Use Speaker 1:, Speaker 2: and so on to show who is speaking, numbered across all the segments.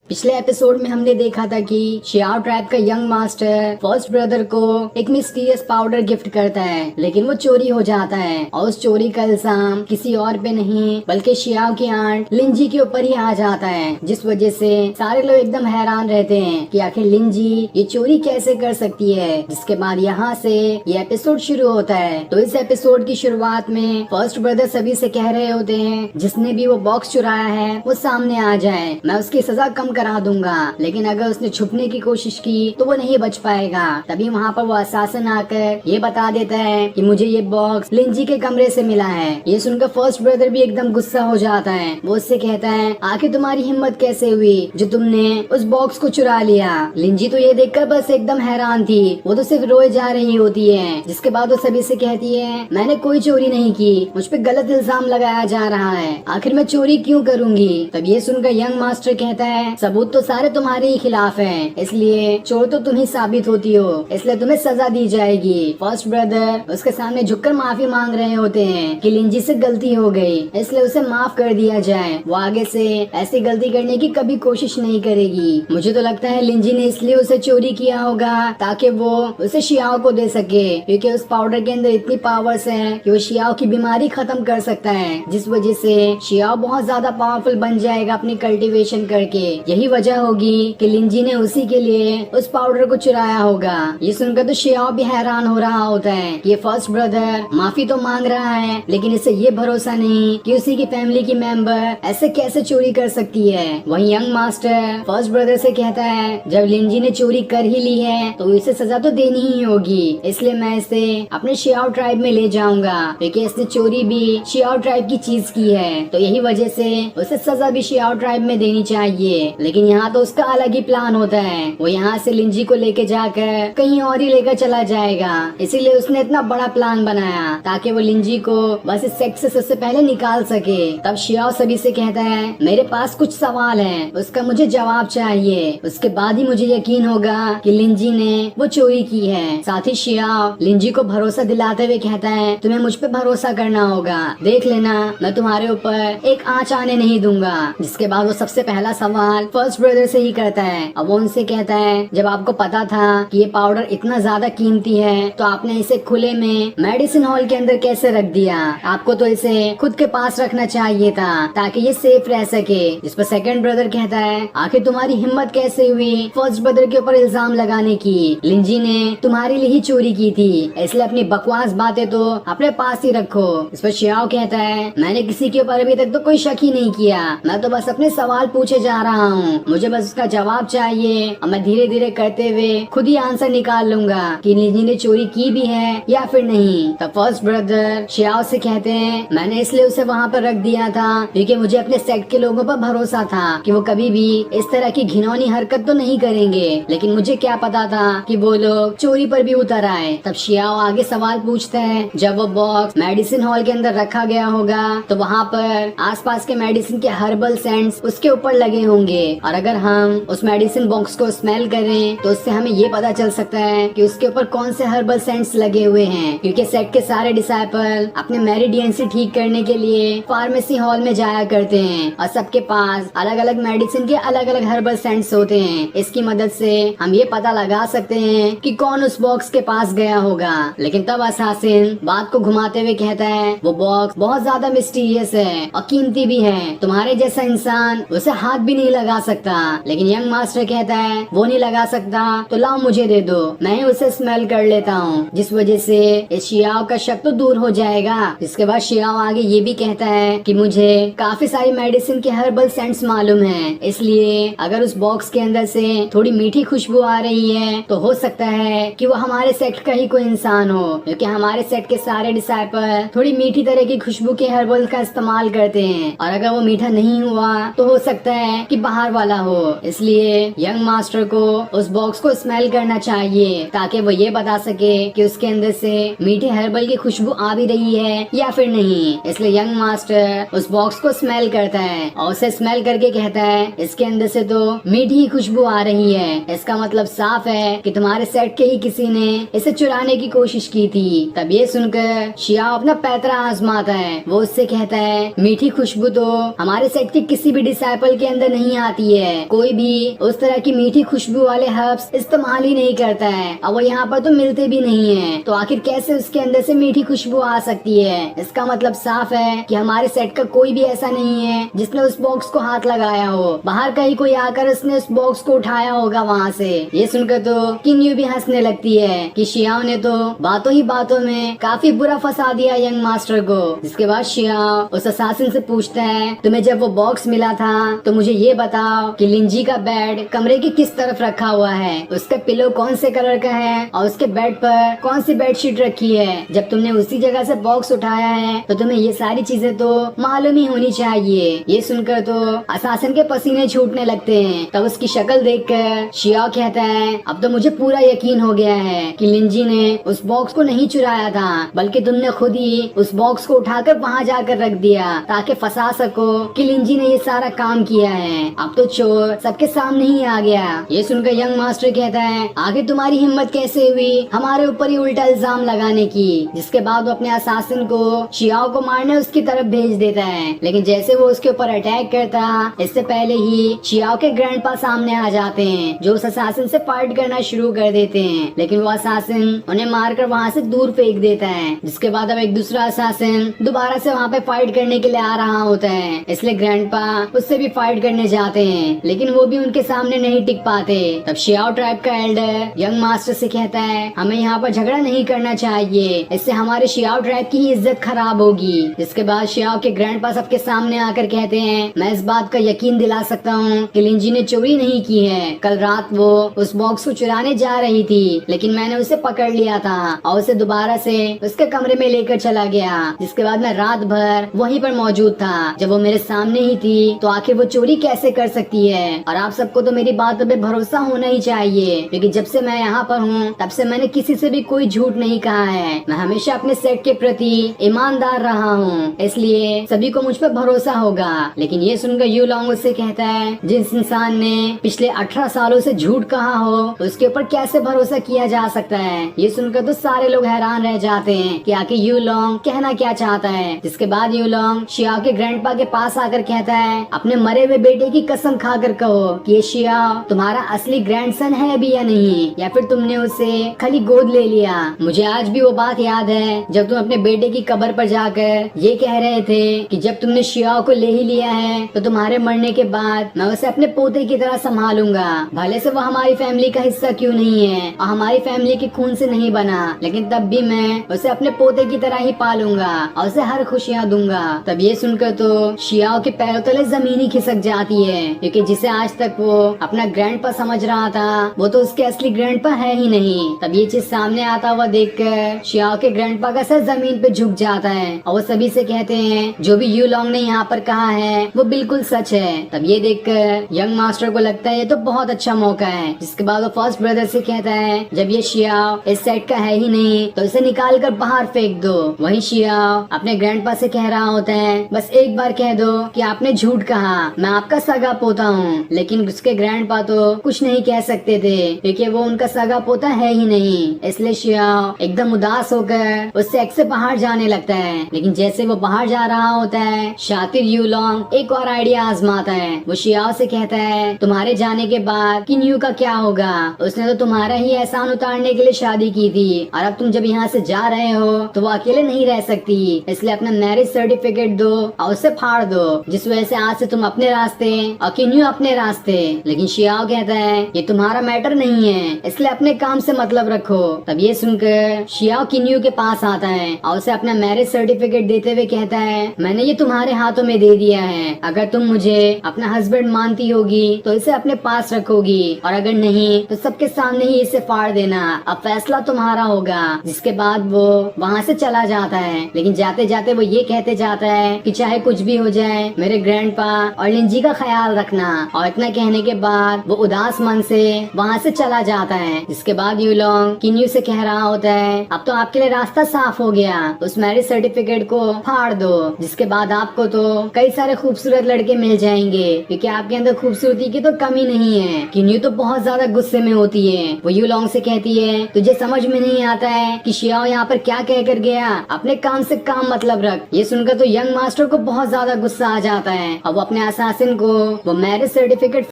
Speaker 1: पिछले एपिसोड में हमने देखा था कि शियाओ ट्राइब का यंग मास्टर फर्स्ट ब्रदर को एक मिस्टीरियस पाउडर गिफ्ट करता है, लेकिन वो चोरी हो जाता है और उस चोरी का इल्जाम किसी और पे नहीं बल्कि शियाओ की आंट लिंजी के ऊपर ही आ जाता है, जिस वजह से सारे लोग एकदम हैरान रहते हैं कि आखिर लिंजी ये चोरी कैसे कर सकती है। जिसके बाद यहाँ से ये एपिसोड शुरू होता है। तो इस एपिसोड की शुरुआत में फर्स्ट ब्रदर सभी से कह रहे होते हैं जिसने भी वो बॉक्स चुराया है वो सामने आ जाए, मैं उसकी सजा कम करा दूंगा, लेकिन अगर उसने छुपने की कोशिश की तो वो नहीं बच पाएगा। तभी वहाँ पर वो असासिन आकर ये बता देता है कि मुझे ये बॉक्स लिंजी के कमरे से मिला है। ये सुनकर फर्स्ट ब्रदर भी एकदम गुस्सा हो जाता है। वो उससे कहता है आखिर तुम्हारी हिम्मत कैसे हुई जो तुमने उस बॉक्स को चुरा लिया। लिंजी तो ये देखकर बस एकदम हैरान थी, वो तो सिर्फ रोए जा रही होती है। जिसके बाद वो सभी से कहती है मैंने कोई चोरी नहीं की, मुझ पे गलत इल्जाम लगाया जा रहा है, आखिर मैं चोरी क्यों करूंगी। तब ये सुनकर यंग मास्टर कहता है सबूत तो सारे तुम्हारे ही खिलाफ हैं, इसलिए चोर तो तुम ही साबित होती हो, इसलिए तुम्हें सजा दी जाएगी। फर्स्ट ब्रदर उसके सामने झुककर माफी मांग रहे होते हैं कि लिंजी से गलती हो गई, इसलिए उसे माफ कर दिया जाए, वो आगे से ऐसी गलती करने की कभी कोशिश नहीं करेगी। मुझे तो लगता है लिंजी ने इसलिए उसे चोरी किया होगा ताकि वो उसे शियाओ को दे सके, क्योंकि उस पाउडर के अंदर इतनी पावर्स हैं कि वो शियाओ की बीमारी खत्म कर सकता है, जिस वजह से शियाओ बहुत ज्यादा पावरफुल बन जाएगा अपनी कल्टीवेशन करके। यही वजह होगी कि लिंजी ने उसी के लिए उस पाउडर को चुराया होगा। ये सुनकर तो शियाओ भी हैरान हो रहा होता है कि ये फर्स्ट ब्रदर माफी तो मांग रहा है, लेकिन इसे ये भरोसा नहीं कि उसी की फैमिली की मेंबर ऐसे कैसे चोरी कर सकती है। वहीं यंग मास्टर फर्स्ट ब्रदर से कहता है जब लिंजी ने चोरी कर ही ली है तो इसे सजा तो देनी ही होगी, इसलिए मैं इसे अपने शियाओ ट्राइब में ले जाऊंगा, क्योंकि इसने चोरी भी शियाओ ट्राइब की चीज की है, तो यही वजह से उसे सजा भी शियाओ ट्राइब में देनी चाहिए। लेकिन यहाँ तो उसका अलग ही प्लान होता है, वो यहाँ से लिंजी को लेके जाकर कहीं और ही लेकर चला जाएगा, इसीलिए उसने इतना बड़ा प्लान बनाया ताकि वो लिंजी को बस इस सेक्ट से सबसे पहले निकाल सके। तब शियाओ सभी से कहता है मेरे पास कुछ सवाल है, उसका मुझे जवाब चाहिए, उसके बाद ही मुझे यकीन होगा कि लिंजी ने वो चोरी की है। साथ ही शियाओ लिंजी को भरोसा दिलाते हुए कहता है तुम्हें मुझ पे भरोसा करना होगा, देख लेना मैं तुम्हारे ऊपर एक आंच आने नहीं दूंगा। जिसके बाद वो सबसे पहला सवाल फर्स्ट ब्रदर से ही करता है। अब वो उनसे कहता है जब आपको पता था कि ये पाउडर इतना ज्यादा कीमती है तो आपने इसे खुले में मेडिसिन हॉल के अंदर कैसे रख दिया, आपको तो इसे खुद के पास रखना चाहिए था ताकि ये सेफ रह सके। इस पर सेकंड ब्रदर कहता है आखिर तुम्हारी हिम्मत कैसे हुई फर्स्ट ब्रदर के ऊपर इल्जाम लगाने की, लिंजी ने तुम्हारे लिए ही चोरी की थी, इसलिए अपनी बकवास बातें तो अपने पास ही रखो। इस पर शियाओ कहता है मैंने किसी के ऊपर अभी तक तो कोई शक ही नहीं किया, मैं तो बस अपने सवाल पूछे जा रहा हूँ, मुझे बस उसका जवाब चाहिए और मैं धीरे धीरे करते हुए खुद ही आंसर निकाल लूंगा कि लिंजी ने चोरी की भी है या फिर नहीं। तब फर्स्ट ब्रदर शियाओ से कहते हैं मैंने इसलिए उसे वहाँ पर रख दिया था क्योंकि मुझे अपने सेक्ट के लोगों पर भरोसा था कि वो कभी भी इस तरह की घिनौनी हरकत तो नहीं करेंगे, लेकिन मुझे क्या पता था कि वो लोग चोरी पर भी उतर आए। तब शियाओ आगे सवाल पूछता है जब वो बॉक्स मेडिसिन हॉल के अंदर रखा गया होगा तो वहाँ पर आसपास के मेडिसिन के हर्बल सेंट्स उसके ऊपर लगे होंगे, और अगर हम उस मेडिसिन बॉक्स को स्मेल करें तो उससे हमें ये पता चल सकता है कि उसके ऊपर कौन से हर्बल सेंट्स लगे हुए हैं, क्योंकि सेक्ट के सारे डिसाइपल अपने मेरिडियन से ठीक करने के लिए फार्मेसी हॉल में जाया करते हैं और सबके पास अलग अलग मेडिसिन के अलग अलग हर्बल सेंट्स होते हैं। इसकी मदद से हम ये पता लगा सकते हैं कि कौन उस बॉक्स के पास गया होगा। लेकिन तब असासिन बात को घुमाते हुए कहता है वो बॉक्स बहुत ज्यादा मिस्टीरियस है और कीमती भी है, तुम्हारे जैसा इंसान उसे हाथ भी नहीं लगा सकता। लेकिन यंग मास्टर कहता है वो नहीं लगा सकता तो लाओ मुझे दे दो, मैं उसे स्मेल कर लेता हूँ, जिस वजह से इस शियाओ का शक तो दूर हो जाएगा। इसके बाद शियाओ आगे ये भी कहता है कि मुझे काफी सारी मेडिसिन के हर्बल सेंट्स मालूम है, इसलिए अगर उस बॉक्स के अंदर से थोड़ी मीठी खुशबू आ रही है तो हो सकता है कि वो हमारे सेक्ट का ही कोई इंसान हो, क्योंकि हमारे सेक्ट के सारे डिसाइपल थोड़ी मीठी तरह की खुशबू के हर्बल का इस्तेमाल करते हैं, और अगर वो मीठा नहीं हुआ तो हो सकता है कि बाहर वाला हो। इसलिए यंग मास्टर को उस बॉक्स को स्मेल करना चाहिए ताकि वो ये बता सके कि उसके अंदर से मीठे हर्बल की खुशबू आ भी रही है या फिर नहीं। इसलिए यंग मास्टर उस बॉक्स को स्मेल करता है और उसे स्मेल करके कहता है इसके अंदर से तो मीठी ही खुशबू आ रही है, इसका मतलब साफ है कि तुम्हारे सेट के ही किसी ने इसे चुराने की कोशिश की थी। तब ये सुनकर शियाओ अपना पैतरा आजमाता है, वो उससे कहता है मीठी खुशबू तो हमारे सेट के किसी भी डिसाइपल के अंदर नहीं आती जाती है। कोई भी उस तरह की मीठी खुशबू वाले हर्ब्स इस्तेमाल ही नहीं करता है और वो यहाँ पर तो मिलते भी नहीं है। तो आखिर कैसे उसके अंदर से मीठी खुशबू आ सकती है? इसका मतलब साफ है कि हमारे सेट का कोई भी ऐसा नहीं है जिसने उस बॉक्स को हाथ लगाया हो। बाहर का ही कोई आकर उसने उस बॉक्स को उठाया होगा वहाँ से। ये सुनकर तो किन्यू भी हंसने लगती है कि शियाओ ने तो बातों ही बातों में काफी बुरा फंसा दिया यंग मास्टर को। जिसके बाद शियाओ उस असासिन से पूछता है, तुम्हें जब वो बॉक्स मिला था तो मुझे ये बताओ कि लिंजी का बेड कमरे की किस तरफ रखा हुआ है, उसका पिलो कौन से कलर का है और उसके बेड पर कौन सी बेडशीट रखी है। जब तुमने उसी जगह से बॉक्स उठाया है तो तुम्हें ये सारी चीजें तो मालूम ही होनी चाहिए। ये सुनकर तो असासिन के पसीने छूटने लगते हैं। तब उसकी शक्ल देखकर शियाओ कहता है, अब तो मुझे पूरा यकीन हो गया है कि लिंजी ने उस बॉक्स को नहीं चुराया था, बल्कि तुमने खुद ही उस बॉक्स को उठाकर वहाँ जाकर रख दिया ताकि फंसा सको कि लिंजी ने ये सारा काम किया है। अब तो चोर सबके सामने ही आ गया। ये सुनकर यंग मास्टर कहता है, आखिर तुम्हारी हिम्मत कैसे हुई हमारे ऊपर ही उल्टा इल्जाम लगाने की। जिसके बाद वो अपने असासिन को शियाओ को मारने उसकी तरफ भेज देता है। लेकिन जैसे वो उसके ऊपर अटैक करता, इससे पहले ही शियाओ के ग्रैंडपा सामने आ जाते हैं जो उस असासिन से फाइट करना शुरू कर देते हैं। लेकिन वो असासिन उन्हें मारकर वहाँ से दूर फेंक देता है। जिसके बाद अब एक दूसरा असासिन दोबारा से वहाँ पे फाइट करने के लिए आ रहा होता है। इसलिए ग्रैंडपा उससे भी फाइट करने जाते हैं, लेकिन वो भी उनके सामने नहीं टिक पाते। तब शियाओ ट्राइब का एल्डर यंग मास्टर से कहता है, हमें यहाँ पर झगड़ा नहीं करना चाहिए, इससे हमारे शियाओ ट्राइब की ही इज्जत खराब होगी। जिसके बाद शियाओ के ग्रैंडपा सबके सामने आकर कहते हैं, मैं इस बात का यकीन दिला सकता हूँ कि लिंजी ने चोरी नहीं की है। कल रात वो उस बॉक्स को चुराने जा रही थी, लेकिन मैंने उसे पकड़ लिया था और उसे दोबारा से उसके कमरे में लेकर चला गया। जिसके बाद मैं रात भर वहीं पर मौजूद था। जब वो मेरे सामने ही थी तो आखिर वो चोरी कैसे कर सकती है? और आप सबको तो मेरी बातों पे भरोसा होना ही चाहिए, क्योंकि जब से मैं यहाँ पर हूँ तब से मैंने किसी से भी कोई झूठ नहीं कहा है। मैं हमेशा अपने सेट के प्रति ईमानदार रहा हूँ, इसलिए सभी को मुझ पर भरोसा होगा। लेकिन ये सुनकर यू लॉन्ग उससे कहता है, जिस इंसान ने पिछले 18 सालों से झूठ कहा हो तो उसके ऊपर कैसे भरोसा किया जा सकता है? ये सुनकर तो सारे लोग हैरान रह जाते हैं कि आखिर यू लॉन्ग कहना क्या चाहता है। जिसके बाद यू लॉन्ग शियाओ के ग्रैंडपा के पास आकर कहता है, अपने मरे हुए बेटे की कसम खाकर कहो कि ये शियाओ तुम्हारा असली ग्रैंडसन है भी या नहीं, या फिर तुमने उसे खाली गोद ले लिया। मुझे आज भी वो बात याद है जब तुम अपने बेटे की कब्र पर जाकर ये कह रहे थे कि जब तुमने शियाओ को ले ही लिया है तो तुम्हारे मरने के बाद मैं उसे अपने पोते की तरह संभालूंगा। भले से वो हमारी फैमिली का हिस्सा क्यों नहीं है और हमारी फैमिली के खून से नहीं बना, लेकिन तब भी मैं उसे अपने पोते की तरह ही पालूंगा और उसे हर खुशियाँ दूंगा। तब ये सुनकर तो शियाओ के पैरों तले जमीन ही खिसक जाती है, क्योंकि जिसे आज तक वो अपना ग्रैंडपा समझ रहा था वो तो उसके असली ग्रैंडपा है ही नहीं। तब ये चीज सामने आता हुआ देखकर शियाओ के ग्रैंडपा का सर जमीन पे झुक जाता है और वो सभी से कहते हैं, जो भी यू लॉन्ग ने यहाँ पर कहा है वो बिल्कुल सच है। तब ये देखकर यंग मास्टर को लगता है ये तो बहुत अच्छा मौका है। जिसके बाद वो फर्स्ट ब्रदर से कहता है, जब ये शियाओ इस सेट का है ही नहीं तो इसे निकाल कर बाहर फेंक दो। वहीं शियाओ अपने ग्रैंडपा से कह रहा होता है, बस एक बार कह दो कि आपने झूठ कहा, मैं आपका सगा पोता हूँ। लेकिन उसके ग्रैंडपा तो कुछ नहीं कह सकते थे क्योंकि वो उनका सगा पोता है ही नहीं। इसलिए शियाओ एकदम उदास होकर उस सेट से बाहर जाने लगता है। लेकिन जैसे वो बाहर जा रहा होता है, शातिर यू लॉन्ग एक और आइडिया आजमाता है। वो शियाओ से कहता है, तुम्हारे जाने के बाद किन्यू का क्या होगा? उसने तो तुम्हारा ही एहसान उतारने के लिए शादी की थी और अब तुम जब यहाँ से जा रहे हो तो वो अकेले नहीं रह सकती, इसलिए अपना मैरिज सर्टिफिकेट दो और उसे फाड़ दो, जिस वजह से आज से तुम अपने रास्ते और किन्यू अपने रास्ते। लेकिन शियाओ कहता है, ये तुम्हारा मैटर नहीं है, इसलिए अपने काम से मतलब रखो। तब ये सुनकर शियाओ किन्यू के पास आता है और उसे अपना मैरिज सर्टिफिकेट देते हुए कहता है, मैंने ये तुम्हारे हाथों में दे दिया है, अगर तुम मुझे अपना हस्बैंड मानती होगी तो इसे अपने पास रखोगी और अगर नहीं तो सबके सामने ही इसे फाड़ देना, अब फैसला तुम्हारा होगा। जिसके बाद वो वहाँ से चला जाता है। लेकिन जाते जाते वो ये कहते जाता है कि चाहे कुछ भी हो जाए मेरे ग्रैंडपा और लिंजी का ख्याल रखना। और इतना कहने के बाद वो उदास मन से वहाँ से चला जाता है। जिसके बाद यू लॉन्ग किन्यू से कह रहा होता है, अब तो आपके लिए रास्ता साफ हो गया, उस मैरिज सर्टिफिकेट को फाड़ दो। जिसके बाद आपको तो कई सारे खूबसूरत लड़के मिल जाएंगे, क्योंकि आपके अंदर खूबसूरती की तो कमी नहीं है। किन्यू तो बहुत ज्यादा गुस्से में होती है। वो यू लॉन्ग से कहती है, तुझे समझ में नहीं आता है कि शियाओ यहाँ पर क्या कह कर गया, अपने काम से काम मतलब रख। ये सुनकर तो यंग मास्टर को बहुत ज्यादा गुस्सा आ जाता है और वो अपने असासिन को वो मैरिज सर्टिफिकेट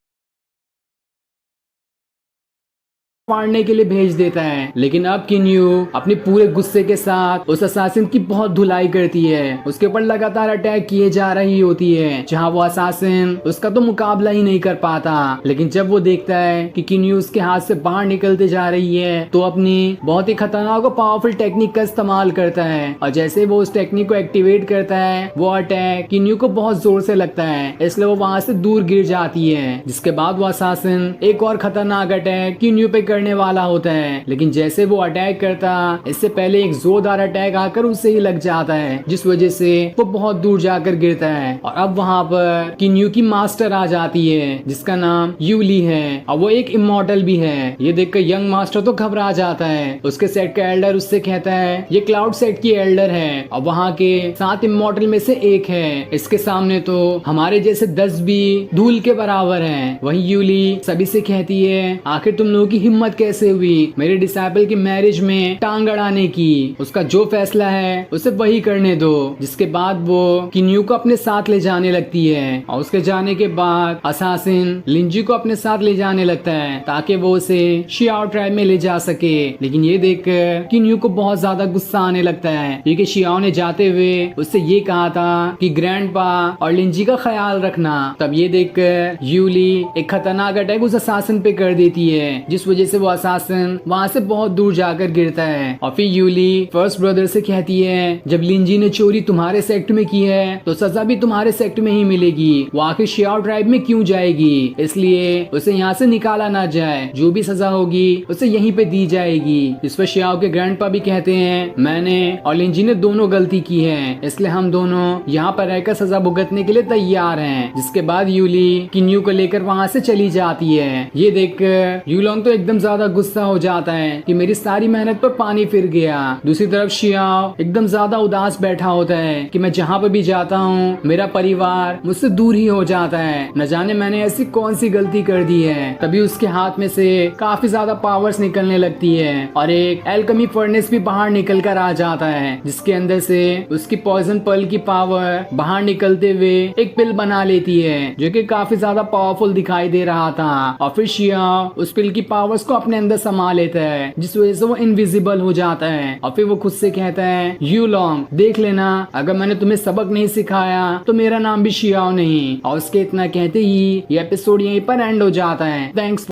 Speaker 2: फाड़ने के लिए भेज देता है। लेकिन अब किन्यू अपने पूरे गुस्से के साथ उस असासिन की बहुत धुलाई करती है। उसके ऊपर लगातार अटैक किए जा रही होती है, जहां वो असासिन उसका तो मुकाबला ही नहीं कर पाता। लेकिन जब वो देखता है कि किन्यू उसके हाथ से बाहर निकलते जा रही है, तो अपनी बहुत ही खतरनाक और पावरफुल टेक्निक का इस्तेमाल करता है। और जैसे वो उस टेक्निक को एक्टिवेट करता है, वो अटैक किन्यू को बहुत जोर से लगता है, इसलिए वो वहां से दूर गिर जाती है। जिसके बाद वो असासिन एक और खतरनाक अटैक किन्यू पे करने वाला होता है। लेकिन जैसे वो अटैक करता, इससे पहले एक जोरदार अटैक आकर उसे ही लग जाता है, जिस वजह से वो बहुत दूर जाकर गिरता है। और अब वहाँ पर किन्यू की मास्टर आ जाती है, जिसका नाम यूली है, और वो एक इमॉर्टल भी है। ये देखकर यंग मास्टर तो घबरा जाता है। उसके सेट का एल्डर उससे कहता है ये क्लाउड सेट की एल्डर है और वहाँ के 7 इमॉर्टल में से एक है। इसके सामने तो हमारे जैसे 10 भी धूल के बराबर हैं। वहीं यूली सभी से कहती है आखिर तुम लोगों की हिम्मत कैसे हुई मेरे डिसाइपल की मैरिज में टांग अड़ाने की। उसका जो फैसला है उसे वही करने दो। जिसके बाद वो किन्यू को अपने साथ ले जाने लगती है, और उसके जाने के बाद असासिन लिंजी को अपने साथ ले जाने लगता है ताकि वो उसे शियाओ ट्राइब में ले जा सके। लेकिन ये देखकर किन्यू को बहुत ज्यादा गुस्सा आने लगता है, क्योंकि शियाओ ने जाते हुए उससे ये कहा था कि ग्रैंडपा और लिंजी का ख्याल रखना। तब ये देखकर यूली एक खतरनाक अटैक उस असासिन पे कर देती है, जिस वजह से वो असासिन वहाँ से बहुत दूर जाकर गिरता है। और फिर यूली फर्स्ट ब्रदर से कहती है जब लिंजी ने चोरी तुम्हारे सेक्ट में की है तो सजा भी तुम्हारे सेक्ट में ही मिलेगी। वो आखिर शियाओ ट्राइब में क्यों जाएगी, इसलिए उसे यहाँ से निकाला ना जाए। जो भी सजा होगी उसे यहीं पे दी जाएगी। इस पर शियाओ के ग्रैंडपा भी कहते हैं मैंने और लिंजी ने दोनों गलती की है, इसलिए हम दोनों यहाँ पर रहकर सजा भुगतने के लिए तैयार हैं। जिसके बाद यूली किन्यू को लेकर वहाँ से चली जाती है। ये देखकर यूलोंग तो एकदम ज्यादा गुस्सा हो जाता है कि मेरी सारी मेहनत पर पानी फिर गया। दूसरी तरफ शियाओ एकदम ज्यादा उदास बैठा होता है कि मैं जहाँ पर भी जाता हूँ मेरा परिवार मुझसे दूर ही हो जाता है, न जाने मैंने ऐसी कौन सी गलती कर दी है। तभी उसके हाथ में से काफी ज्यादा पावर्स निकलने लगती है और एक एल्केमी फर्नेस भी बाहर निकल कर आ जाता है, जिसके अंदर से उसकी पॉइजन पर्ल की पावर बाहर निकलते हुए एक पिल बना लेती है, जो कि काफी ज्यादा पावरफुल दिखाई दे रहा था। और फिर शियाओ उस पिल की पावर्स को अपने अंदर समा लेता है, जिस वजह से वो इनविजिबल हो जाता है। और फिर वो खुद से कहता है यूलोंग देख लेना, अगर मैंने तुम्हें सबक नहीं सिखाया तो मेरा नाम भी शियाओ नहीं। और उसके इतना कहते ही ये एपिसोड यहीं पर एंड हो जाता है। थैंक्स।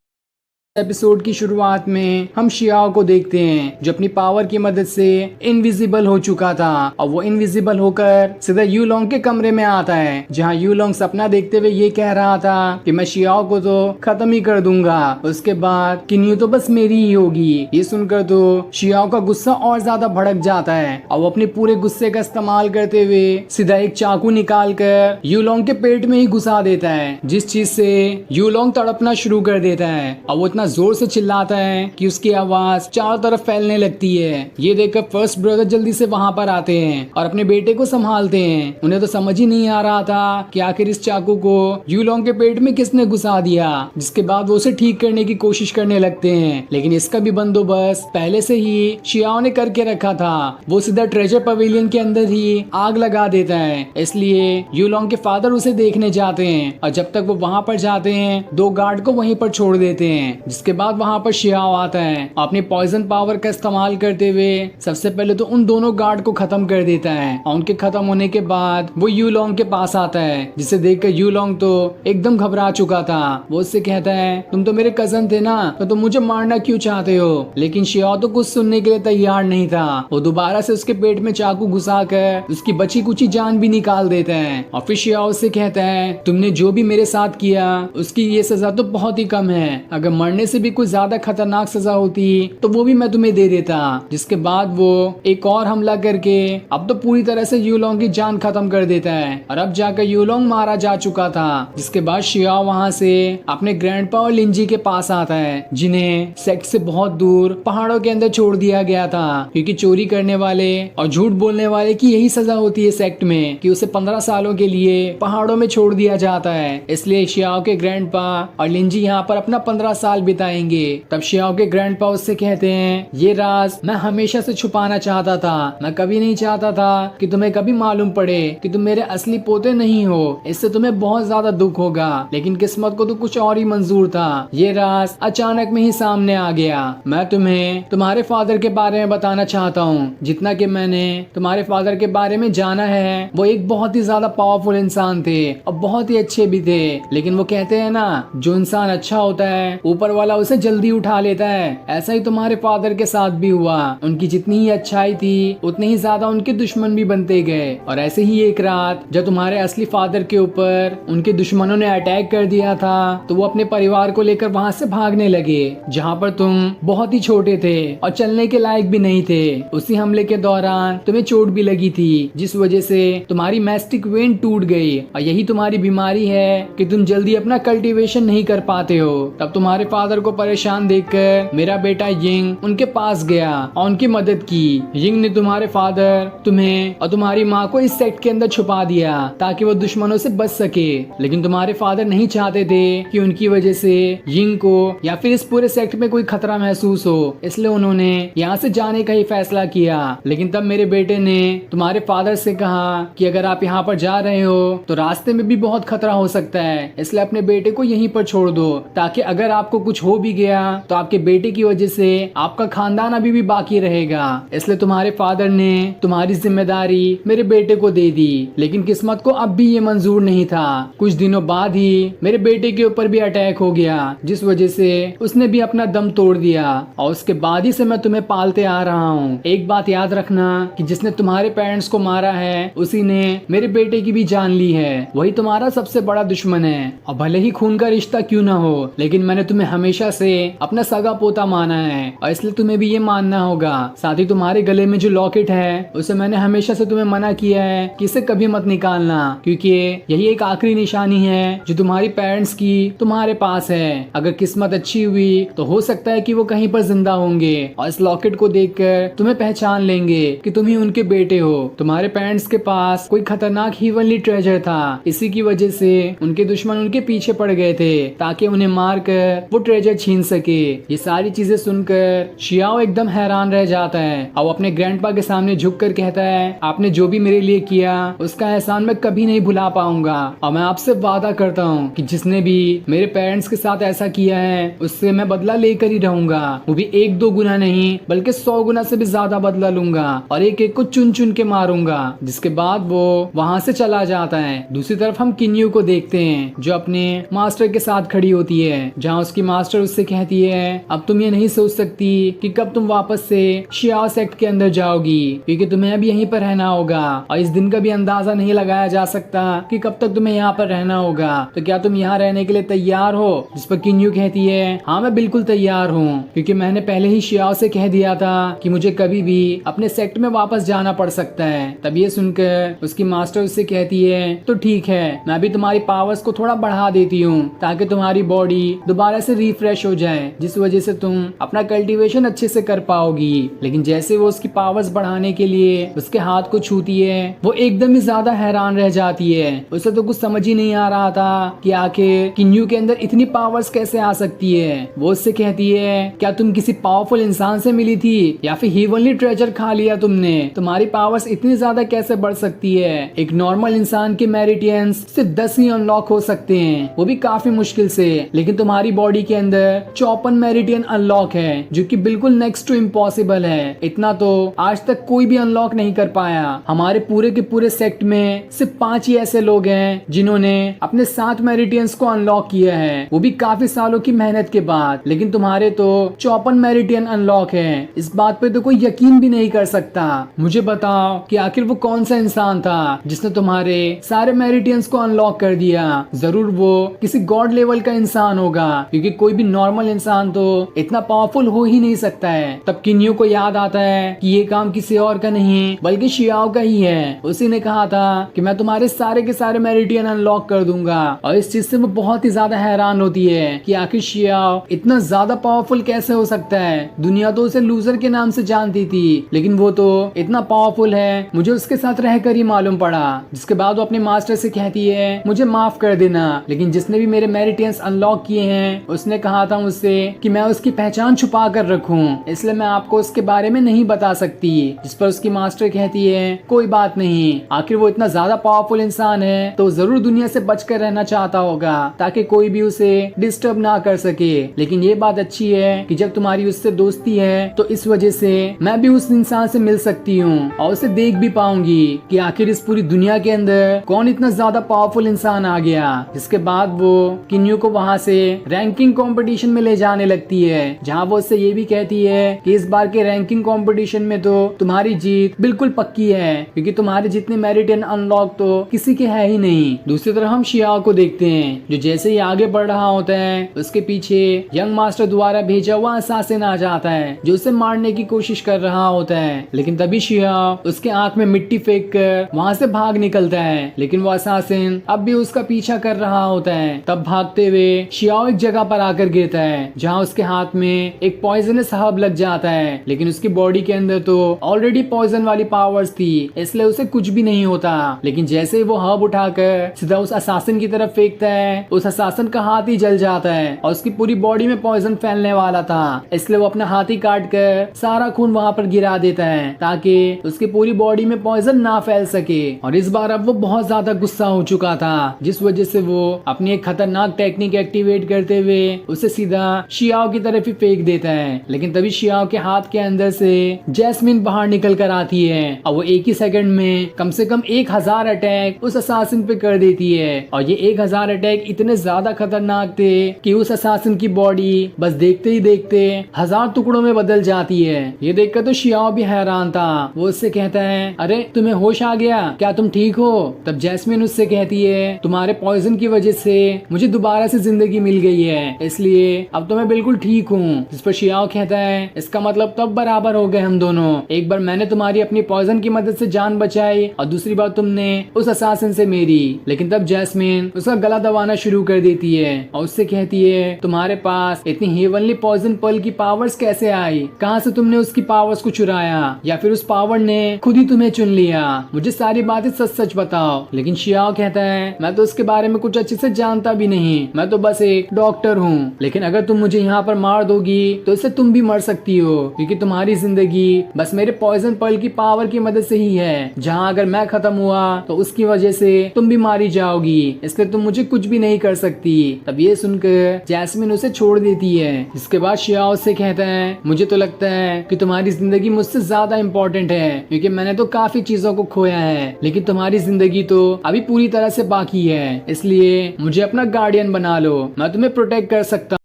Speaker 2: एपिसोड की शुरुआत में हम शियाओ को देखते हैं जो अपनी पावर की मदद से इनविजिबल हो चुका था, और वो इनविजिबल होकर सीधा यूलोंग के कमरे में आता है, जहां यूलोंग सपना देखते हुए ये कह रहा था कि मैं शियाओ को तो खत्म ही कर दूंगा, उसके बाद किन्यू तो बस मेरी ही होगी। ये सुनकर तो शियाओ का गुस्सा और ज्यादा भड़क जाता है और वो अपने पूरे गुस्से का इस्तेमाल करते हुए सीधा एक चाकू निकाल कर यूलोंग के पेट में ही घुसा देता है, जिस चीज से यूलोंग तड़पना शुरू कर देता है। और वो जोर से चिल्लाता है कि उसकी आवाज चारों तरफ फैलने लगती है। ये देखकर फर्स्ट ब्रदर जल्दी से वहां पर आते हैं और अपने बेटे को संभालते हैं। उन्हें तो समझ ही नहीं आ रहा था कि आखिर इस चाकू को यूलोंग के पेट में किसने घुसा दिया। जिसके बाद वो उसे ठीक करने की कोशिश करने लगते हैं, लेकिन इसका भी बंदोबस्त पहले से ही शियाओ ने करके रखा था। वो सीधा ट्रेजर पवेलियन के अंदर ही आग लगा देता है, इसलिए यूलोंग के फादर उसे देखने जाते हैं। और जब तक वो वहां पर जाते हैं 2 गार्ड को वहीं पर छोड़ देते हैं। जिसके बाद वहां पर शियाओ आता है, अपनी पॉइजन पावर का इस्तेमाल करते हुए सबसे पहले तो उन दोनों गार्ड को खत्म कर देता है। और उनके खत्म होने के बाद वो यूलोंग के पास आता है, जिसे देखकर यूलोंग तो एकदम घबरा चुका था। वो उससे कहता है तुम तो मेरे कजन थे ना, तो तुम मुझे मारना क्यों चाहते हो। लेकिन शियाओ तो कुछ सुनने के लिए तैयार नहीं था। वो दोबारा से उसके पेट में चाकू घुसा कर उसकी बची कुची जान भी निकाल देता है। और फिर शियाओ उससे कहता है तुमने जो भी मेरे साथ किया उसकी ये सजा तो बहुत ही कम है, अगर मरने से भी कुछ ज्यादा खतरनाक सजा होती तो वो भी मैं तुम्हें दे देता। जिसके बाद वो एक और हमला करके अब तो पूरी तरह से यूलोंग की जान खत्म कर देता है, और अब जाकर यूलोंग मारा जा चुका था। जिसके बाद शियाओ वहां से अपने ग्रैंडपा और लिंजी के पास आता है, जिन्हें सेक्ट से बहुत दूर पहाड़ों के अंदर छोड़ दिया गया था, क्योंकि चोरी करने वाले और झूठ बोलने वाले की यही सजा होती है सेक्ट में, कि उसे 15 सालों के लिए पहाड़ों में छोड़ दिया जाता है। इसलिए शियाओ के ग्रैंडपा और लिंजी यहाँ पर अपना 15 साल बिताएंगे। तब शियाओ के ग्रैंडपा उससे कहते हैं, ये राज मैं हमेशा से छुपाना चाहता था। मैं कभी नहीं चाहता था कि तुम्हें कभी मालूम पड़े कि तुम मेरे असली पोते नहीं हो। इससे तुम्हें बहुत ज्यादा दुख होगा, लेकिन किस्मत को तो कुछ और ही मंजूर था। ये राज अचानक में ही सामने आ गया। मैं तुम्हें तुम्हारे फादर के बारे में बताना चाहता हूँ। जितना कि मैंने तुम्हारे फादर के बारे में जाना है, वो एक बहुत ही ज्यादा पावरफुल इंसान थे और बहुत ही अच्छे भी थे। लेकिन वो कहते हैं ना, जो इंसान अच्छा होता है ऊपर वाला उसे जल्दी उठा लेता है। ऐसा ही तुम्हारे फादर के साथ भी हुआ। उनकी जितनी ही अच्छाई थी उतनी ही ज्यादा उनके दुश्मन भी बनते गए। और ऐसे ही एक रात जब तुम्हारे असली फादर के ऊपर उनके दुश्मनों ने अटैक कर दिया था, तो वो अपने परिवार को लेकर वहाँ से भागने लगे, जहाँ पर तुम बहुत ही छोटे थे और चलने के लायक भी नहीं थे। उसी हमले के दौरान तुम्हें चोट भी लगी थी, जिस वजह से तुम्हारी मैस्टिक वेन टूट गई और यही तुम्हारी बीमारी है कि तुम जल्दी अपना कल्टीवेशन नहीं कर पाते हो। तब तुम्हारे फादर को परेशान देखकर मेरा बेटा यिंग उनके पास गया और उनकी मदद की। यिंग ने तुम्हारे फादर, तुम्हें और तुम्हारी माँ को इस सेक्ट के अंदर छुपा दिया ताकि वो दुश्मनों से बच सके। लेकिन तुम्हारे फादर नहीं चाहते थे कि उनकी वजह से यिंग को या फिर इस पूरे सेक्ट में कोई खतरा महसूस हो, इसलिए उन्होंने यहाँ से जाने का ही फैसला किया। लेकिन तब मेरे बेटे ने तुम्हारे फादर से कहा कि अगर आप यहाँ पर जा रहे हो तो रास्ते में भी बहुत खतरा हो सकता है, इसलिए अपने बेटे को यहीं पर छोड़ दो, ताकि अगर आपको कुछ हो भी गया तो आपके बेटे की वजह से आपका खानदान अभी भी बाकी रहेगा। इसलिए तुम्हारे फादर ने तुम्हारी जिम्मेदारी मेरे बेटे को दे दी। लेकिन किस्मत को अब भी ये मंजूर नहीं था। कुछ दिनों बाद ही मेरे बेटे के ऊपर भी अटैक हो गया, जिस वजह से उसने भी अपना दम तोड़ दिया। और उसके बाद ही से मैं तुम्हें पालते आ रहा हूँ। एक बात याद रखना कि जिसने तुम्हारे पेरेंट्स को मारा है उसी ने मेरे बेटे की भी जान ली है। वही तुम्हारा सबसे बड़ा दुश्मन है। और भले ही खून का रिश्ता क्यों ना हो, लेकिन मैंने तुम्हें हमेशा से अपना सगा पोता माना है और इसलिए तुम्हें भी ये मानना होगा। साथ ही तुम्हारे गले में जो लॉकेट है उसे मैंने हमेशा से तुम्हें मना किया है कि इसे कभी मत निकालना, क्योंकि यही एक आखिरी निशानी है जो तुम्हारी पेरेंट्स की तुम्हारे पास है। अगर किस्मत अच्छी हुई तो हो सकता है कि वो कहीं पर जिंदा होंगे और इस लॉकेट को देखकर तुम्हें पहचान लेंगे कि तुम ही उनके बेटे हो। तुम्हारे पेरेंट्स के पास कोई खतरनाक हीवनली ट्रेजर था, इसी की वजह से उनके दुश्मन उनके पीछे पड़ गए थे ताकि उन्हें मार कर वो ट्रेजर छीन सके। ये सारी चीजें सुनकर शियाओ एकदम हैरान रह जाता है और अपने ग्रैंडपा के सामने झुककर कहता है, आपने जो भी मेरे लिए किया उसका एहसान मैं कभी नहीं भुला पाऊंगा। और मैं आपसे वादा करता हूँ कि जिसने भी मेरे पेरेंट्स के साथ ऐसा किया है उससे मैं बदला लेकर ही रहूंगा। वो भी 1-2 गुना नहीं बल्कि 100 गुना से भी ज्यादा बदला लूंगा और एक एक को चुन चुन के मारूंगा। जिसके बाद वो वहाँ से चला जाता है। दूसरी तरफ हम किन्यू को देखते हैं जो अपने मास्टर के साथ खड़ी होती है, जहाँ उसकी मास्टर उससे कहती है, अब तुम ये नहीं सोच सकती कि कब तुम वापस से शियाओ सेक्ट के अंदर जाओगी, क्योंकि तुम्हें अब यहीं पर रहना होगा और इस दिन का भी अंदाजा नहीं लगाया जा सकता कि कब तक तुम्हें यहाँ पर रहना होगा। तो क्या तुम यहाँ रहने के लिए तैयार हो? जिस पर किन्यू कहती है, हाँ मैं बिल्कुल तैयार हूँ, क्योंकि मैंने पहले ही शियाओ से कह दिया था कि मुझे कभी भी अपने सेक्ट में वापस जाना पड़ सकता है। तब ये सुनकर उसकी मास्टर उससे कहती है, तो ठीक है, मैं भी तुम्हारी पावर्स को थोड़ा बढ़ा देती हूँ ताकि तुम्हारी बॉडी दोबारा से रिफ्रेश हो जाए, जिस वजह से तुम अपना कल्टीवेशन अच्छे से कर पाओगी। लेकिन जैसे वो उसकी पावर्स बढ़ाने के लिए उसके हाथ को छूती है, वो एकदम ही ज्यादा हैरान रह जाती है। उसे तो कुछ समझ ही नहीं आ रहा था कि आखिर किन्यू के अंदर इतनी पावर्स कैसे आ सकती है। वो उससे कहती है, क्या तुम किसी पावरफुल इंसान से मिली थी या फिर हीवनली ट्रेजर खा लिया तुमने? तुम्हारी पावर्स इतनी ज्यादा कैसे बढ़ सकती है? एक नॉर्मल इंसान के मेरिडियंस सिर्फ 10 ही अनलॉक हो सकते हैं, वो भी काफी मुश्किल से। लेकिन तुम्हारी बॉडी के अंदर 54 मेरिडियन अनलॉक है, जो कि बिल्कुल नेक्स्ट टू इम्पॉसिबल है। इतना तो आज तक कोई भी अनलॉक नहीं कर पाया। हमारे पूरे के पूरे सेक्ट में सिर्फ 5 ही ऐसे लोग हैं जिन्होंने अपने 7 मेरिडियंस को अनलॉक किया है, वो भी काफी सालों की मेहनत के बाद। लेकिन तुम्हारे तो 54 मेरिडियन अनलॉक है। इस बात पे तो कोई यकीन भी नहीं कर सकता। मुझे बताओ कि आखिर वो कौन सा इंसान था जिसने तुम्हारे सारे मेरिडियंस को अनलॉक कर दिया? जरूर वो किसी गॉड लेवल का इंसान होगा, क्योंकि कोई भी नॉर्मल इंसान तो इतना पावरफुल हो ही नहीं सकता है। तब किन्यू को याद आता है कि ये काम किसी और का नहीं बल्कि शियाओ का ही है। उसी ने कहा था कि मैं तुम्हारे सारे के सारे मेरिडियन अनलॉक कर दूंगा। और इस चीज से वो बहुत ही ज्यादा हैरान होती है कि आखिर शियाओ इतना ज्यादा पावरफुल कैसे हो सकता है। दुनिया तो उसे लूजर के नाम से जानती थी, लेकिन वो तो इतना पावरफुल है, मुझे उसके साथ रहकर ही मालूम पड़ा। जिसके बाद वो अपने मास्टर से कहती है, मुझे माफ कर देना, लेकिन जिसने भी मेरे मेरिडियंस अनलॉक किए हैं उसने कहा था मुझसे कि मैं उसकी पहचान छुपा कर रखूं, इसलिए मैं आपको उसके बारे में नहीं बता सकती। जिस पर उसकी मास्टर कहती है कोई बात नहीं, आखिर वो इतना ज्यादा पावरफुल इंसान है तो जरूर दुनिया से बचकर रहना चाहता होगा ताकि कोई भी उसे डिस्टर्ब ना कर सके। लेकिन ये बात अच्छी है कि जब तुम्हारी उससे दोस्ती है तो इस वजह से मैं भी उस इंसान से मिल सकती हूँ और उसे देख भी पाऊंगी कि आखिर इस पूरी दुनिया के अंदर कौन इतना ज्यादा पावरफुल इंसान आ गया। जिसके बाद वो किन्यू को वहाँ से रैंकिंग कंपटीशन में ले जाने लगती है, जहाँ वो उससे ये भी कहती है कि इस बार के रैंकिंग कंपटीशन में तो तुम्हारी जीत बिल्कुल पक्की है, क्योंकि तुम्हारे जितने मेरिट अनलॉक तो किसी के है ही नहीं। दूसरी तरफ हम शियाओ को देखते हैं, जो जैसे ही आगे बढ़ रहा होता है उसके पीछे यंग मास्टर द्वारा भेजा हुआ असासिन आ जाता है, जो उसे मारने की कोशिश कर रहा होता है। लेकिन तभी शियाओ उसके आंख में मिट्टी फेंक कर वहाँ से भाग निकलता है, लेकिन वो असासिन अब भी उसका पीछा कर रहा होता है। तब भागते हुए शियाओ एक जगह पर आकर गिरता है, जहाँ उसके हाथ में एक पॉइजनस हर्ब लग जाता है, लेकिन उसकी बॉडी के अंदर तो ऑलरेडी पॉइजन वाली पावर्स थी, इसलिए उसे कुछ भी नहीं होता। लेकिन जैसे ही वो हर्ब उठाकर सीधा उस असासिन की तरफ फेंकता है, उस असासिन का हाथ ही जल जाता है और उसकी पूरी बॉडी में पॉइजन फैलने वाला था, इसलिए वो अपना हाथ ही काट कर सारा खून वहाँ पर गिरा देता है ताकि उसकी पूरी बॉडी में पॉइजन ना फैल सके। और इस बार अब वो बहुत ज्यादा गुस्सा हो चुका था, जिस वजह से वो अपनी एक खतरनाक टेक्निक एक्टिवेट करते हुए उसे सीधा शियाओ की तरफ ही फेंक देता है। लेकिन तभी शियाओ के हाथ के अंदर से जैस्मिन बाहर निकल कर आती है और वो एक ही सेकंड में कम से कम 1000 अटैक उस असासिन पे कर देती है। और ये 1000 अटैक इतने ज्यादा खतरनाक थे कि उस असासिन की बॉडी बस देखते ही देखते 1000 टुकड़ों में बदल जाती है। ये देखकर तो शियाओ भी हैरान था। वो उससे कहता है, अरे तुम्हें होश आ गया क्या, तुम ठीक हो? तब जैस्मिन उससे कहती है, तुम्हारे पॉइजन की वजह से मुझे दोबारा से जिंदगी मिल गई है, इसलिए अब तो मैं बिल्कुल ठीक हूँ। जिस पर शियाओ कहता है, इसका मतलब तब बराबर हो गए हम दोनों। एक बार मैंने तुम्हारी अपनी पॉइजन की मदद से जान बचाई और दूसरी बार तुमने उस असासिन से मेरी। लेकिन तब जैस्मिन उसका गला दबाना शुरू कर देती है और उससे कहती है, तुम्हारे पास इतनी हेवनली पॉइजन पर्ल की पावर्स कैसे आई? कहाँ से तुमने उसकी पावर्स को चुराया, या फिर उस पावर ने खुद ही तुम्हें चुन लिया? मुझे सारी बातें सच सच बताओ। लेकिन शियाओ कहता है, मैं तो उसके बारे में कुछ अच्छे से जानता भी नहीं, मैं तो बस एक डॉक्टर हूँ। लेकिन अगर तुम मुझे यहाँ पर मार दोगी तो इससे तुम भी मर सकती हो, क्योंकि तुम्हारी जिंदगी बस मेरे पॉइजन पर्ल की पावर की मदद से ही है, जहाँ अगर मैं खत्म हुआ तो उसकी वजह से तुम भी मारी जाओगी, इसलिए तुम मुझे कुछ भी नहीं कर सकती। तब ये सुनकर जैस्मिन उसे छोड़ देती है। इसके बाद शियाओ से कहता है, मुझे तो लगता है कि तुम्हारी जिंदगी मुझसे ज्यादा इम्पोर्टेंट है, क्योंकि मैंने तो काफी चीजों को खोया है, लेकिन तुम्हारी जिंदगी तो अभी पूरी तरह से बाकी है, इसलिए मुझे अपना गार्डियन बना लो, मैं तुम्हें प्रोटेक्ट कर सकता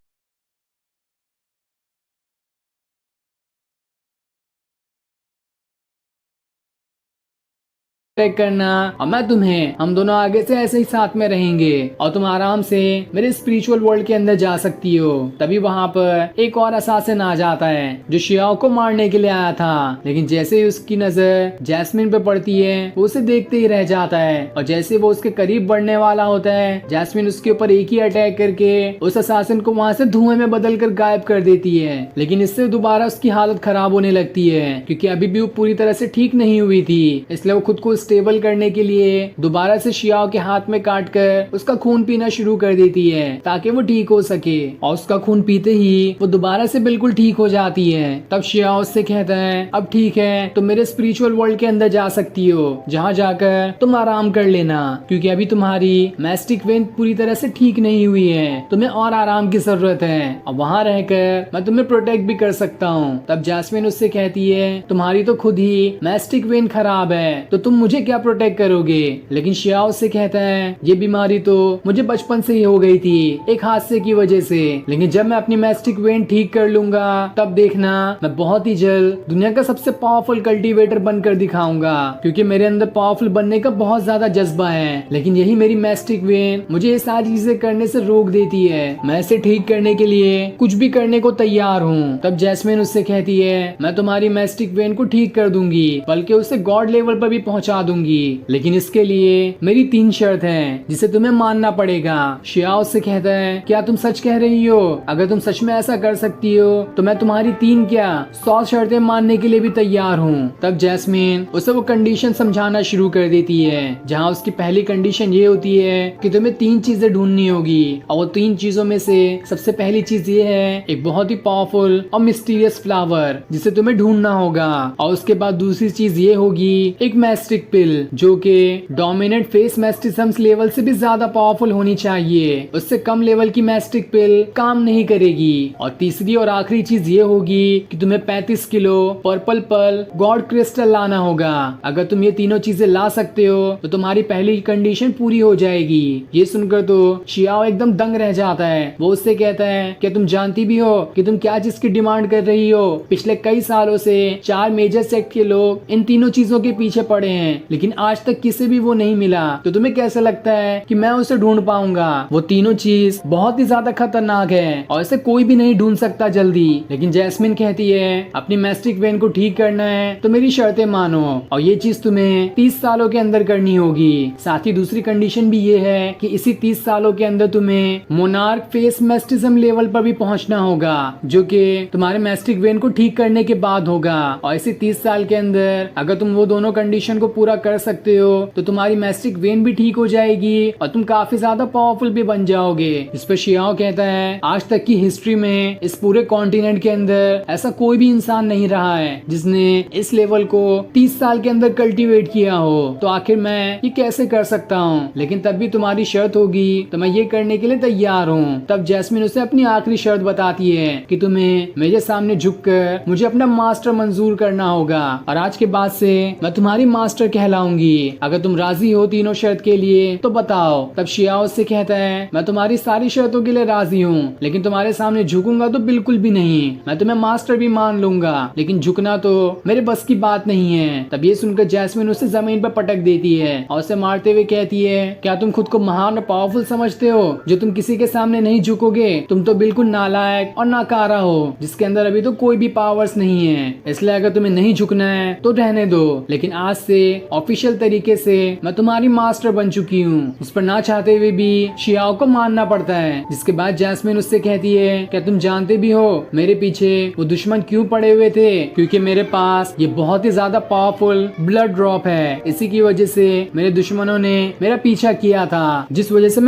Speaker 2: करना, और मैं तुम्हें, हम दोनों आगे से ऐसे ही साथ में रहेंगे और तुम आराम से मेरे स्पिरिचुअल वर्ल्ड के अंदर जा सकती हो। तभी वहाँ पर एक और असासिन आ जाता है जो शियाओ को मारने के लिए आया था, लेकिन जैसे ही उसकी नजर जैस्मिन पे पड़ती है वो उसे देखते ही रह जाता है, और जैसे वो उसके करीब बढ़ने वाला होता है जैस्मिन उसके ऊपर एक ही अटैक करके उस असासिन को वहाँ से धुएं में बदल कर गायब कर देती है। लेकिन इससे दोबारा उसकी हालत खराब होने लगती है, क्योंकि अभी भी वो पूरी तरह से ठीक नहीं हुई थी, इसलिए वो खुद को स्टेबल करने के लिए दोबारा से शियाओ के हाथ में काट कर उसका खून पीना शुरू कर देती है ताकि वो ठीक हो सके। और उसका खून पीते ही वो दोबारा से बिल्कुल ठीक हो जाती है। तब शियाओ उससे कहता है, अब ठीक है, तुम मेरे स्पिरिचुअल वर्ल्ड के अंदर जा सकती हो, जहाँ जाकर तुम आराम कर लेना, क्योंकि अभी तुम्हारी मैस्टिक वेन पूरी तरह से ठीक नहीं हुई है, तुम्हें और आराम की जरूरत है, और वहाँ रहकर मैं तुम्हें प्रोटेक्ट भी कर सकता हूँ। तब जैस्मिन उससे कहती है, तुम्हारी तो खुद ही मैस्टिक वेन खराब है, तो तुम मुझे क्या प्रोटेक्ट करोगे? लेकिन शियाओ से कहता है, ये बीमारी तो मुझे बचपन से ही हो गई थी, एक हादसे की वजह से, लेकिन जब मैं अपनी मैस्टिक वेन ठीक कर लूंगा तब देखना मैं बहुत ही जल्द दुनिया का सबसे पावरफुल कल्टीवेटर बनकर दिखाऊंगा, क्योंकि मेरे अंदर पावरफुल बनने का बहुत ज्यादा जज्बा है। लेकिन यही मेरी मैस्टिक वेन मुझे ये सारी चीजें करने से रोक देती है। मैं इसे ठीक करने के लिए कुछ भी करने को तैयार हूँ। तब जैस्मिन उससे कहती है, मैं तुम्हारी मैस्टिक वेन को ठीक कर दूंगी, बल्कि उसे गॉड लेवल पर भी पहुंचा दूंगी, लेकिन इसके लिए मेरी 3 शर्त है जिसे तुम्हें मानना पड़ेगा। शियाओ से कहता है, क्या तुम सच कह रही हो? अगर तुम सच में ऐसा कर सकती हो तो मैं तुम्हारी 3 क्या 100 शर्तें मानने के लिए भी तैयार हूँ। तब जैस्मिन उसे वो कंडीशन समझाना शुरू कर देती है, जहाँ उसकी पहली कंडीशन ये होती है कि तुम्हें 3 चीजें ढूंढनी होगी, और वो 3 चीजों में से सबसे पहली चीज ये है एक बहुत ही पावरफुल और मिस्टीरियस फ्लावर जिसे तुम्हें ढूंढना होगा, और उसके बाद दूसरी चीज ये होगी एक मैस्टिक पिल जो कि डोमिनेंट फेस मैस्टिज्म्स लेवल से भी ज्यादा पावरफुल होनी चाहिए। उससे कम लेवल की मैस्टिक पिल काम नहीं करेगी। और तीसरी और आखिरी चीज ये होगी कि तुम्हें 35 kilo purple pearl god crystal लाना होगा। अगर तुम ये तीनों चीजें ला सकते हो तो तुम्हारी पहली कंडीशन पूरी हो जाएगी। ये सुनकर तो शियाओ एकदम दंग रह जाता है। वो उससे कहता है कि तुम जानती भी हो कि तुम क्या चीज की डिमांड कर रही हो। पिछले कई सालों से 4 मेजर सेक्ट के लोग इन तीनों चीजों के पीछे पड़े हैं, लेकिन आज तक किसी भी वो नहीं मिला। तो तुम्हें कैसे लगता है कि मैं उसे ढूंढ पाऊंगा? वो तीनों चीज बहुत ही ज्यादा खतरनाक है और इसे कोई भी नहीं ढूंढ सकता जल्दी। लेकिन जैस्मिन कहती है, अपनी मैस्टिक वेन को ठीक करना है तो मेरी शर्तें मानो, और ये चीज तुम्हें 30 सालों के अंदर करनी होगी। साथ ही दूसरी कंडीशन भी ये है कि इसी 30 सालों के अंदर तुम्हें मोनार्क फेस मैस्टिज्म लेवल पर भी पहुंचना होगा, जो कि तुम्हारे मैस्टिक वेन को ठीक करने के बाद होगा। और इसी 30 साल के अंदर अगर तुम वो दोनों कंडीशन को पूरा कर सकते हो तो तुम्हारी मैस्टिक वेन भी ठीक हो जाएगी और तुम काफी ज्यादा पावरफुल भी बन जाओगे। इस पर शियाओ कहता है, आज तक की हिस्ट्री में इस पूरे कॉन्टिनेंट के अंदर ऐसा कोई भी इंसान नहीं रहा है जिसने इस लेवल को 30 साल के अंदर कल्टीवेट किया हो, तो आखिर मैं ये कैसे कर सकता हूँ? लेकिन तब भी तुम्हारी शर्त होगी तो मैं ये करने के लिए तैयार हूँ। तब जैस्मिन उसे अपनी आखिरी शर्त बताती है कि तुम्हें मेरे सामने झुककर मुझे अपना मास्टर मंजूर करना होगा, और आज के बाद से मैं तुम्हारी मास्टर कहलाऊंगी। अगर तुम राजी हो तीनों शर्त के लिए तो बताओ। तब शियाओ से कहता है, मैं तुम्हारी सारी शर्तों के लिए राजी हूँ, लेकिन तुम्हारे सामने झुकूंगा तो बिल्कुल भी नहीं। मैं तुम्हें मास्टर भी मान लूंगा, लेकिन झुकना तो मेरे बस की बात नहीं है। तब ये सुनकर जैस्मिन उसे जमीन पर पटक देती है और उसे मारते हुए कहती है, क्या तुम खुद को महान और पावरफुल समझते हो जो तुम किसी के सामने नहीं झुकोगे? तुम तो बिल्कुल नालायक और नाकारा हो जिसके अंदर अभी तो कोई भी पावर्स नहीं है। इसलिए अगर तुम्हें नहीं झुकना है तो रहने दो, लेकिन आज से ऑफिशियल तरीके से मैं तुम्हारी मास्टर बन चुकी हूँ। इस पर ना चाहते हुए भी शियाओ को मानना पड़ता है। जिसके बाद जैस्मिन उससे कहती है, क्या तुम जानते भी हो मेरे पीछे वो दुश्मन क्यों पड़े हुए थे? क्योंकि मेरे पास ये बहुत ही ज्यादा पावरफुल ब्लड ड्रॉप है। इसी की वजह से मेरे दुश्मनों ने मेरा पीछा किया था, जिस वजह से